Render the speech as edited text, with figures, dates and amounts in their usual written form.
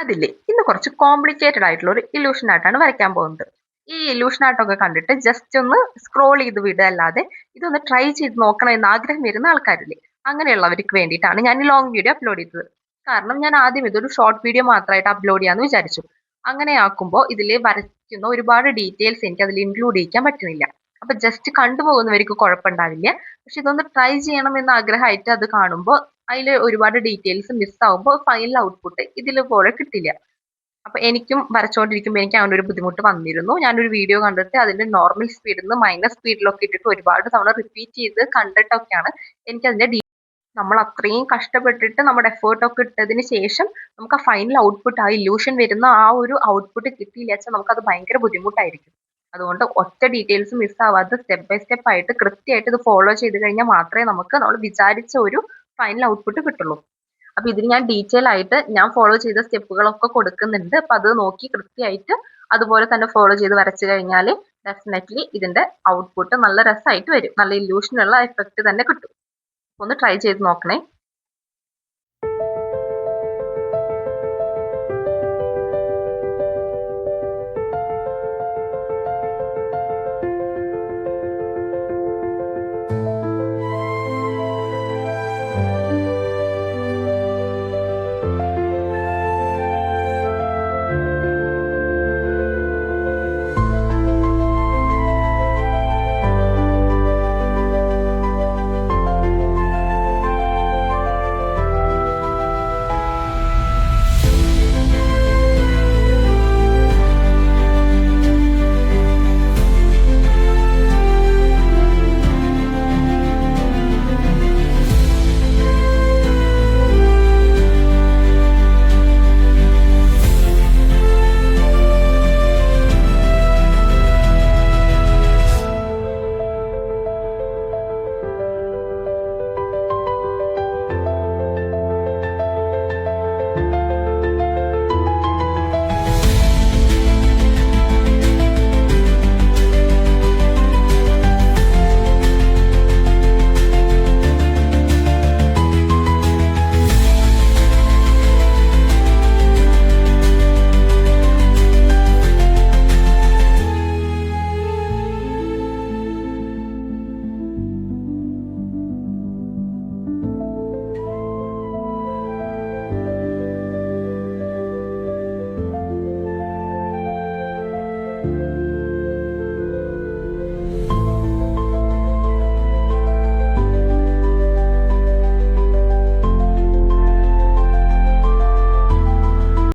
അതില്ലേ ഇന്ന് കുറച്ച് കോംപ്ലിക്കേറ്റഡ് ആയിട്ടുള്ള ഒരു ഇല്യൂഷൻ ആയിട്ടാണ് വരയ്ക്കാൻ പോകുന്നത്. ഈ ഇല്യൂഷൻ ആർട്ടൊക്കെ കണ്ടിട്ട് ജസ്റ്റ് ഒന്ന് സ്ക്രോൾ ചെയ്ത് വിടുക അല്ലാതെ ഇതൊന്ന് ട്രൈ ചെയ്ത് നോക്കണം എന്ന് ആഗ്രഹം വരുന്ന ആൾക്കാരില്ലേ, അങ്ങനെയുള്ളവർക്ക് വേണ്ടിയിട്ടാണ് ഞാൻ ഈ ലോങ് വീഡിയോ അപ്ലോഡ് ചെയ്തത്. കാരണം ഞാൻ ആദ്യം ഇതൊരു ഷോർട്ട് വീഡിയോ മാത്രമായിട്ട് അപ്ലോഡ് ചെയ്യാന്ന് വിചാരിച്ചു. അങ്ങനെ ആക്കുമ്പോൾ ഇതിൽ വരയ്ക്കുന്ന ഒരുപാട് ഡീറ്റെയിൽസ് എനിക്ക് അതിൽ ഇൻക്ലൂഡ് ചെയ്യിക്കാൻ പറ്റുന്നില്ല. അപ്പൊ ജസ്റ്റ് കണ്ടുപോകുന്നവർക്ക് കുഴപ്പമുണ്ടാവില്ല. പക്ഷെ ഇതൊന്ന് ട്രൈ ചെയ്യണം എന്ന് ആഗ്രഹമായിട്ട് അത് കാണുമ്പോൾ അതിൽ ഒരുപാട് ഡീറ്റെയിൽസ് മിസ് ആവുമ്പോൾ ഫൈനൽ ഔട്ട്പുട്ട് ഇതിൽ പോലെ കിട്ടില്ല. അപ്പൊ എനിക്കും വരച്ചോണ്ടിരിക്കുമ്പോൾ എനിക്ക് അങ്ങനെ ഒരു ബുദ്ധിമുട്ട് വന്നിരുന്നു. ഞാനൊരു വീഡിയോ കണ്ടിട്ട് അതിന്റെ നോർമൽ സ്പീഡിൽ നിന്ന് മൈനസ് സ്പീഡിലൊക്കെ ഇട്ടിട്ട് ഒരുപാട് തവണ റിപ്പീറ്റ് ചെയ്ത് കണ്ടിട്ടൊക്കെയാണ് എനിക്ക് അതിന്റെ നമ്മൾ അത്രയും കഷ്ടപ്പെട്ടിട്ട് നമ്മുടെ എഫേർട്ട് ഒക്കെ ഇട്ടതിന് ശേഷം നമുക്ക് ആ ഫൈനൽ ഔട്ട്പുട്ട്, ആ ഇല്യൂഷൻ വരുന്ന ആ ഒരു ഔട്ട്പുട്ട് കിട്ടിയില്ല വെച്ചാൽ നമുക്ക് അത് ഭയങ്കര ബുദ്ധിമുട്ടായിരിക്കും. അതുകൊണ്ട് ഒറ്റ ഡീറ്റെയിൽസ് മിസ് ആവാതെ സ്റ്റെപ്പ് ബൈ സ്റ്റെപ്പ് ആയിട്ട് കൃത്യമായിട്ട് ഇത് ഫോളോ ചെയ്ത് കഴിഞ്ഞാൽ മാത്രമേ നമുക്ക് നമ്മൾ വിചാരിച്ച ഒരു ഫൈനൽ ഔട്ട്പുട്ട് കിട്ടുള്ളൂ. അപ്പൊ ഇതിന് ഞാൻ ഡീറ്റെയിൽ ആയിട്ട് ഞാൻ ഫോളോ ചെയ്ത സ്റ്റെപ്പുകളൊക്കെ കൊടുക്കുന്നുണ്ട്. അപ്പൊ അത് നോക്കി കൃത്യമായിട്ട് അതുപോലെ തന്നെ ഫോളോ ചെയ്ത് വരച്ചു കഴിഞ്ഞാൽ ഡെഫിനറ്റ്ലി ഇതിന്റെ ഔട്ട്പുട്ട് നല്ല രസമായിട്ട് വരും. നല്ല ഇല്യൂഷനുള്ള എഫക്റ്റ് തന്നെ കിട്ടും. ഒന്ന് ട്രൈ ചെയ്ത് നോക്കണേ.